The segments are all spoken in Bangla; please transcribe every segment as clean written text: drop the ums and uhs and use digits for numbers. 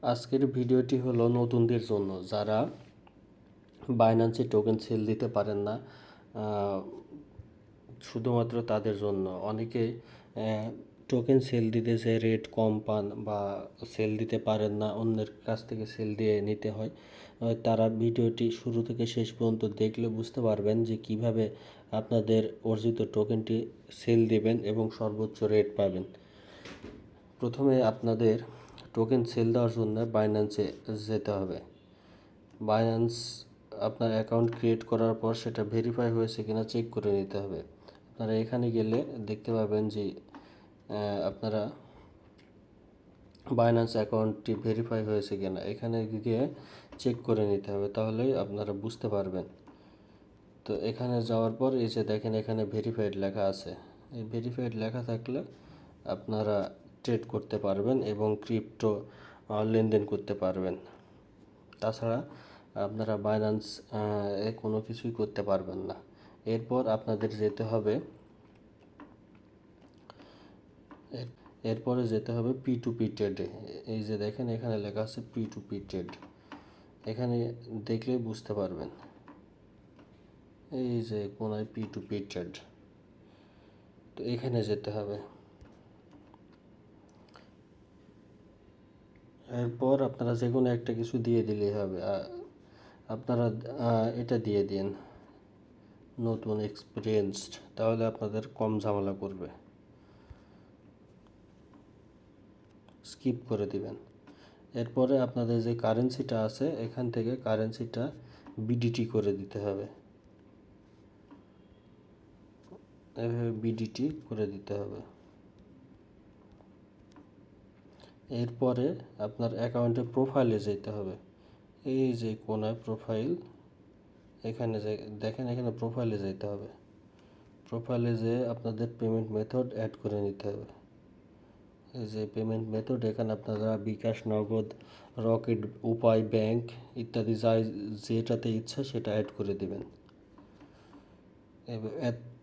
আজকের ভিডিওটি হলো নতুনদের জন্য, যারা বাইন্যান্সে টোকেন সেল দিতে পারেন না। শুধুমাত্র তাদের জন্য। অনেকে টোকেন সেল দিতে যে রেট কম পান বা সেল দিতে পারেন না, অন্যের কাছ থেকে সেল দিয়ে নিতে হয়। তারা ভিডিওটি শুরু থেকে শেষ পর্যন্ত দেখলে বুঝতে পারবেন যে কিভাবে আপনাদের অর্জিত টোকেনটি সেল দিবেন এবং সর্বোচ্চ রেট পাবেন। প্রথমে আপনাদের টোকেন সেল দেওয়ার জন্য বাইন্যান্সে যেতে হবে। বাইন্যান্স আপনার অ্যাকাউন্ট ক্রিয়েট করার পর সেটা ভেরিফাই হয়েছে কিনা চেক করে নিতে হবে। আপনারা এখানে গেলে দেখতে পাবেন যে আপনারা বাইন্যান্স অ্যাকাউন্টটি ভেরিফাই হয়েছে কিনা এখানে গিয়ে চেক করে নিতে হবে, তাহলেই আপনারা বুঝতে পারবেন। তো এখানে যাওয়ার পর এই যে দেখেন এখানে ভেরিফাইড লেখা আছে। এই ভেরিফাইড লেখা থাকলে আপনারা ট্রেড করতে পারবেন এবং ক্রিপ্টো লেনদেন করতে পারবেন। তাছাড়া আপনারা বাইন্যান্স কোনো কিছুই করতে পারবেন না। এরপর আপনাদের যেতে হবে এরপরে যেতে হবে P2P ট্রেডে। এই যে দেখেন এখানে লেখা আছে P2P ট্রেড, এখানে দেখলেই বুঝতে পারবেন। এই যে কোনায় P2P ট্রেড, তো এখানে যেতে হবে। এরপর আপনারা যে কোনো একটা কিছু দিয়ে দিলেই হবে। আপনারা এটা দিয়ে দিন নতুন এক্সপিরিয়েন্সড, তাহলে আপনাদের কম ঝামেলা করবে। স্কিপ করে দিবেন। এরপরে আপনাদের যে কারেন্সিটা আছে এখান থেকে কারেন্সিটা বিডিটি করে দিতে হবে। এভাবে বিডিটি করে দিতে হবে। এরপরে আপনার অ্যাকাউন্টে প্রোফাইলে যেতে হবে। এই যে কোনায় প্রোফাইল, এখানে দেখেন এখানে প্রোফাইলে যেতে হবে। প্রোফাইলে যেয়ে আপনাদের পেমেন্ট মেথড অ্যাড করে নিতে হবে। এই যে পেমেন্ট মেথড, এখানে আপনারা বিকাশ, নগদ, রকেট, উপায় ব্যাংক ইত্যাদি যেটাতে ইচ্ছা সেটা অ্যাড করে দিবেন। এবার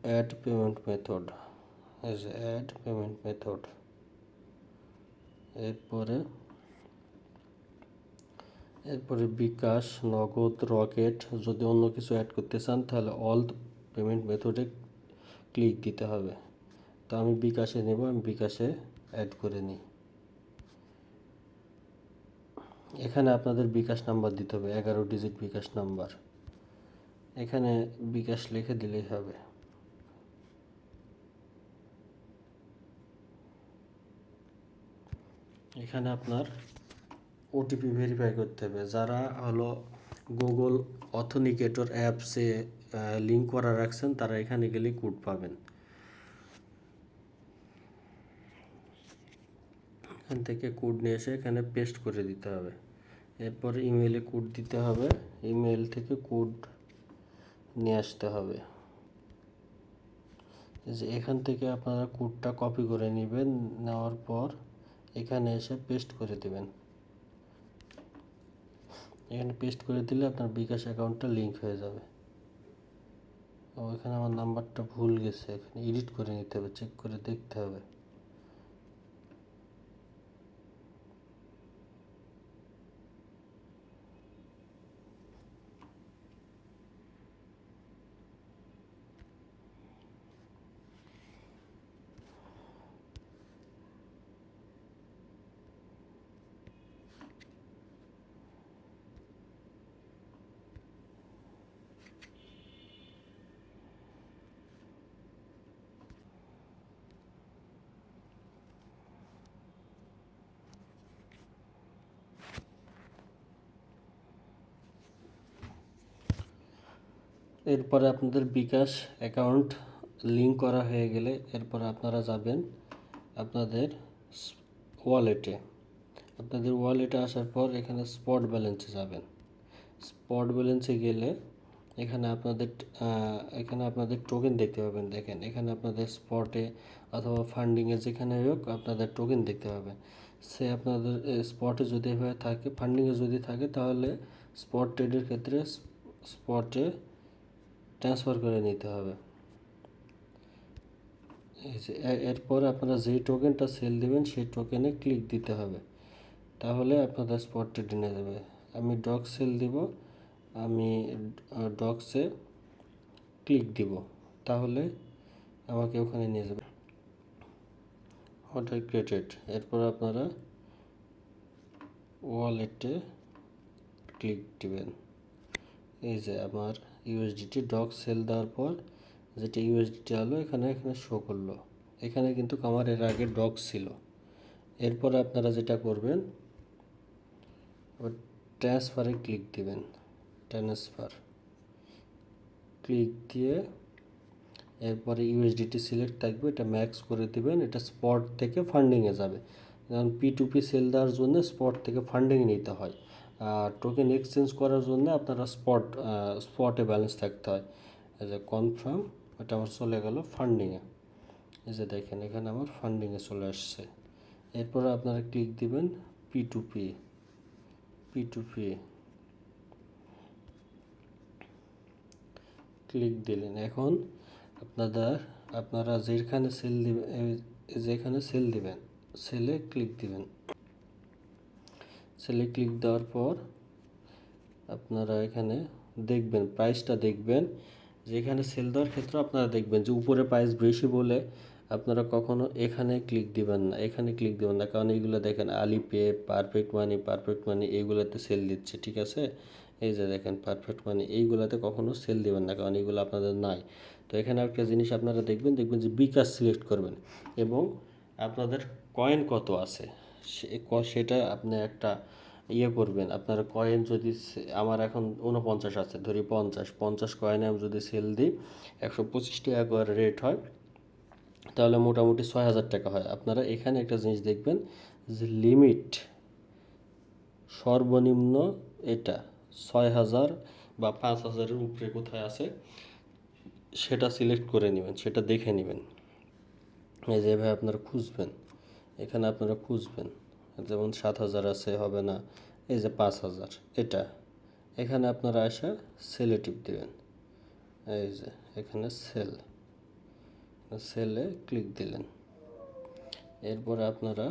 অ্যাড পেমেন্ট মেথড, এই যে অ্যাড পেমেন্ট মেথড। এরপরে বিকাশ, নগদ, রকেট, যদি অন্য কিছু অ্যাড করতে চান তাহলে অল পেমেন্ট মেথডে ক্লিক দিতে হবে। তো আমি বিকাশে নেব, আমি বিকাশে অ্যাড করে নিই। এখানে আপনাদের বিকাশ নাম্বার দিতে হবে, 11 ডিজিট বিকাশ নাম্বার। এখানে বিকাশ লিখে দিলেই হবে। এখানে আপনার ওটিপি ভেরিফাই করতে হবে। যারা হলো গুগল অথেন্টিকেটর অ্যাপসে লিঙ্ক করা রাখছেন তারা এখানে গেলে কোড পাবেন। এখান থেকে কোড নিয়ে এসে এখানে পেস্ট করে দিতে হবে। এরপরে ইমেইলে কোড দিতে হবে, ইমেইল থেকে কোড নিয়ে আসতে হবে। যে এখান থেকে আপনারা কোডটা কপি করে নেবেন, নেওয়ার পর এখানে এসে পেস্ট করে দেবেন। এখানে পেস্ট করে দিলে আপনার বিকাশ অ্যাকাউন্টটা লিঙ্ক হয়ে যাবে। ও এখানে আমার নাম্বারটা ভুল গেছে, এখানে এডিট করে নিতে হবে, চেক করে দেখতে হবে। এরপরে আপনাদের বিকাশ অ্যাকাউন্ট লিঙ্ক করা হয়ে গেলে এরপরে আপনারা যাবেন আপনাদের ওয়ালেটে। আপনাদের ওয়ালেটে আসার পর এখানে স্পট ব্যালেন্সে যাবেন। স্পট ব্যালেন্সে গেলে এখানে আপনাদের টোকেন দেখতে পাবেন। দেখেন এখানে আপনাদের স্পটে অথবা ফান্ডিংয়ে যেখানে হোক আপনাদের টোকেন দেখতে পাবেন। সে আপনাদের স্পটে যদি এভাবে থাকে, ফান্ডিংয়ে যদি থাকে তাহলে স্পট ট্রেডের ক্ষেত্রে স্পটে ট্রান্সফার করে নিতে হবে। এরপর আপনারা যেই টোকেনটা সেল দেবেন সেই টোকেনে ক্লিক দিতে হবে। তাহলে আপনাদের স্পট ট্রেডে নিয়ে যাবে। আমি ডগ সেল দিব, আমি ডগসে ক্লিক দিব, তাহলে আমাকে ওখানে নিয়ে যাবে। অর্ডার ক্রিয়েটেড, এরপর আপনারা ওয়ালেটে ক্লিক দিবেন। এই যে আমার ইউএসডিটি ডগ সেল দেওয়ার পর যেটা ইউএসডিটি হলো এখানে শো করলো। এখানে কিন্তু আমার এর আগে ডগ ছিল। এরপর আপনারা যেটা করবেন, ট্রান্সফারে ক্লিক দিবেন। ট্রান্সফার ক্লিক দিয়ে এরপরে ইউএসডিটি সিলেক্ট থাকবে, এটা ম্যাক্স করে দিবেন। এটা স্পট থেকে ফান্ডিংয়ে যাবে, কারণ P2P সেল দেওয়ার জন্য স্পট থেকে ফান্ডিং নিতে হয়। আর টোকেন এক্সচেঞ্জ করার জন্য আপনারা স্পটে ব্যালেন্স থাকতে হয়। এই যে কনফার্ম, এটা আমার চলে গেল ফান্ডিংয়ে। এই যে দেখেন এখানে আমার ফান্ডিংয়ে চলে আসছে। এরপরে আপনারা ক্লিক দিবেন P2P ক্লিক দিলেন। এখন আপনারা যেখানে সেল দিবেন সেলে ক্লিক দিবেন। সেলে ক্লিক দেওয়ার পর আপনারা এখানে দেখবেন, প্রাইসটা দেখবেন। যেখানে সেল দেওয়ার ক্ষেত্রে আপনারা দেখবেন যে উপরে প্রাইস বেশি বলে আপনারা কখনো এখানে ক্লিক দিবেন না, কারণ এইগুলো দেখেন আলিপে, পারফেক্ট মানি এইগুলোতে সেল দিচ্ছে, ঠিক আছে। এই যে দেখেন পারফেক্ট মানি, এইগুলোতে কখনো সেল দিবেন না, কারণ এইগুলো আপনাদের নাই। তো এখানে একটা জিনিস আপনারা দেখবেন যে বিকাশ সিলেক্ট করবেন এবং আপনাদের কয়েন কত আছে সেটা আপনি একটা করবেন। আপনার কয়েন যদি আমার এখন 49 আছে, ধরি 50 কয়েনে আমি যদি সেল দিই 125 টাকা করে রেট হয়, তাহলে মোটামুটি 6000 টাকা হয়। আপনারা এখানে একটা জিনিস দেখবেন যে লিমিট সর্বনিম্ন এটা 6000 বা 5000-এর উপরে কোথায় আছে সেটা সিলেক্ট করে নেবেন, সেটা দেখে নেবেন। এই যেভাবে আপনারা খুঁজবেন, এখানে আপনারা খুঁজবেন, যেমন 7000 আছে, হবে না। এই যে 5000, এটা এখানে আপনারা এসে সেলে টিপ দেবেন। এই যে এখানে সেলে ক্লিক দিলেন। এরপরে আপনারা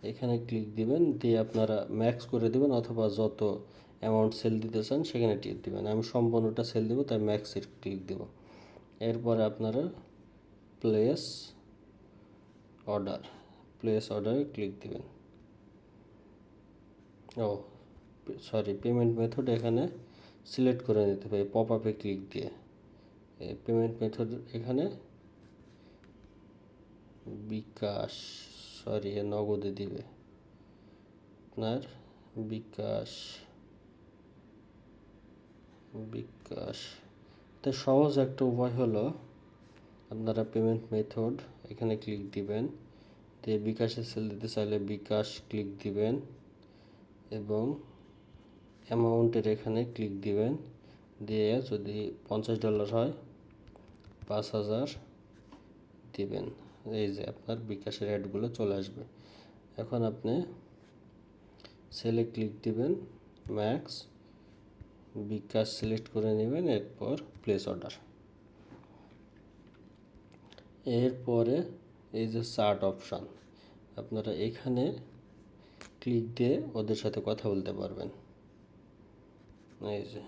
এখানে ক্লিক দিবেন, দিয়ে আপনারা ম্যাক্স করে দিবেন, অথবা যত অ্যামাউন্ট সেল দিতে চান সেখানে টিপ দিবেন। আমি সম্পূর্ণটা সেল দেবো, তাই ম্যাক্সের ক্লিক দেব। এরপরে আপনারা প্লেস অর্ডারে ক্লিক দিবেন। পেমেন্ট মেথড এখানে সিলেক্ট করে নিতে হবে পপ আপে ক্লিক দিয়ে। পেমেন্ট মেথড এখানে বিকাশ, নগদে দিবে আপনার বিকাশ। তো সহজ একটা উপায় হলো, আপনারা পেমেন্ট মেথড এখানে ক্লিক দিবেন, দিয়ে বিকাশে সেল দিতে চাইলে বিকাশ ক্লিক দিবেন এবং অ্যামাউন্টের এখানে ক্লিক দিবেন, দিয়ে যদি $50 হয় 5000 দিবেন। এই যে আপনার বিকাশের অ্যাডগুলো চলে আসবে। এখন আপনি সেলে ক্লিক দিবেন, ম্যাক্স বিকাশ সিলেক্ট করে নেবেন, এরপর প্লেস অর্ডার। এরপরে এই যে চার্ট অপশান, আপনারা এখানে ক্লিক দিয়ে ওদের সাথে কথা বলতে পারবেন। এই যে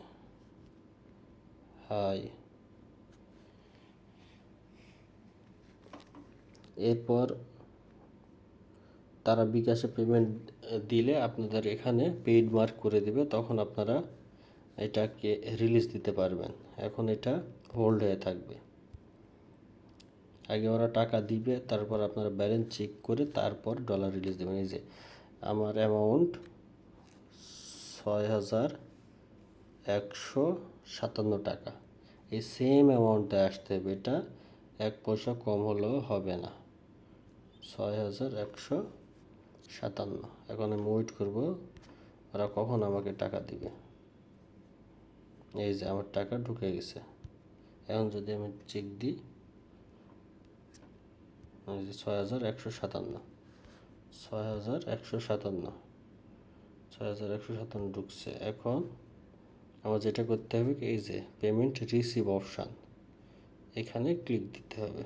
হাই, এরপর তারা বিকাশে পেমেন্ট দিলে আপনাদের এখানে পেইড মার্ক করে দিবে, তখন আপনারা এটাকে রিলিজ দিতে পারবেন। এখন এটা হোল্ড হয়ে থাকবে, আগে ওরা টাকা দিবে, তারপর আপনারা ব্যালেন্স চেক করে তারপর ডলার রিলিজ দেবেন। এই যে আমার অ্যামাউন্ট 6157 টাকা, এই সেম অ্যামাউন্টে আসতে হবে, এটা 1 পয়সা কম হলেও হবে না। 6157। এখন আমি ওয়েট করবো ওরা কখন আমাকে টাকা দিবে। এই যে আমার টাকা ঢুকে গেছে। এখন যদি আমি চেক দিই, এই যে 6157 ঢুকছে। এখন আমার যেটা করতে হবে, এই যে পেমেন্ট রিসিভ অপশান, এখানে ক্লিক দিতে হবে।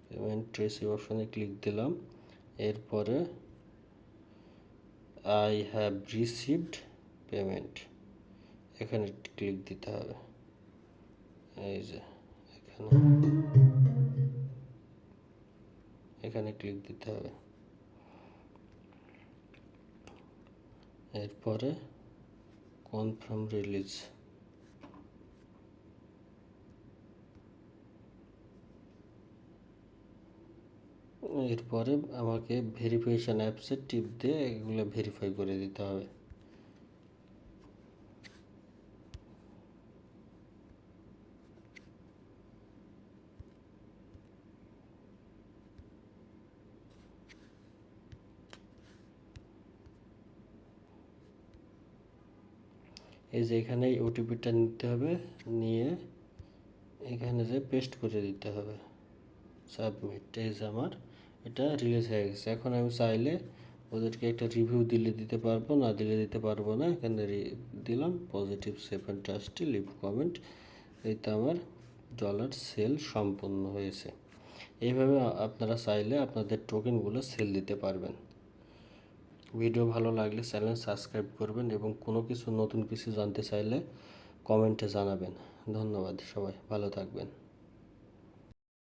পেমেন্ট রিসিভ অপশানে ক্লিক দিলাম। এরপরে আই হ্যাভ রিসিভড পেমেন্ট, এখানে ক্লিক দিতে হবে। এই যে এখানে ক্লিক দিতে হবে। এরপরে কনফার্ম রিলিজ, এরপরে আমাকে ভেরিফিকেশান অ্যাপসে টিপ দিয়ে এগুলো ভেরিফাই করে দিতে হবে। এই যে এখানে ওটিপিটা নিতে হবে, নিয়ে এখানে যে পেস্ট করে দিতে হবে, সাবমিট। এই যে আমার এটা রিলিজ হয়ে গেছে। এখন আমি চাইলে ওদেরকে একটা রিভিউ দিতে পারবো, না দিতে পারবো না। এখানে দিলাম positive save and trusty leave comment. এই তো আমার ডলার সেল সম্পন্ন হয়েছে। এইভাবে আপনারা চাইলে আপনাদের টোকেনগুলো সেল দিতে পারবেন। ভিডিও ভালো লাগলে চ্যানেল সাবস্ক্রাইব করবেন এবং কোনো কিছু নতুন কিছু জানতে চাইলে কমেন্টে জানাবেন। ধন্যবাদ, সবাই ভালো থাকবেন।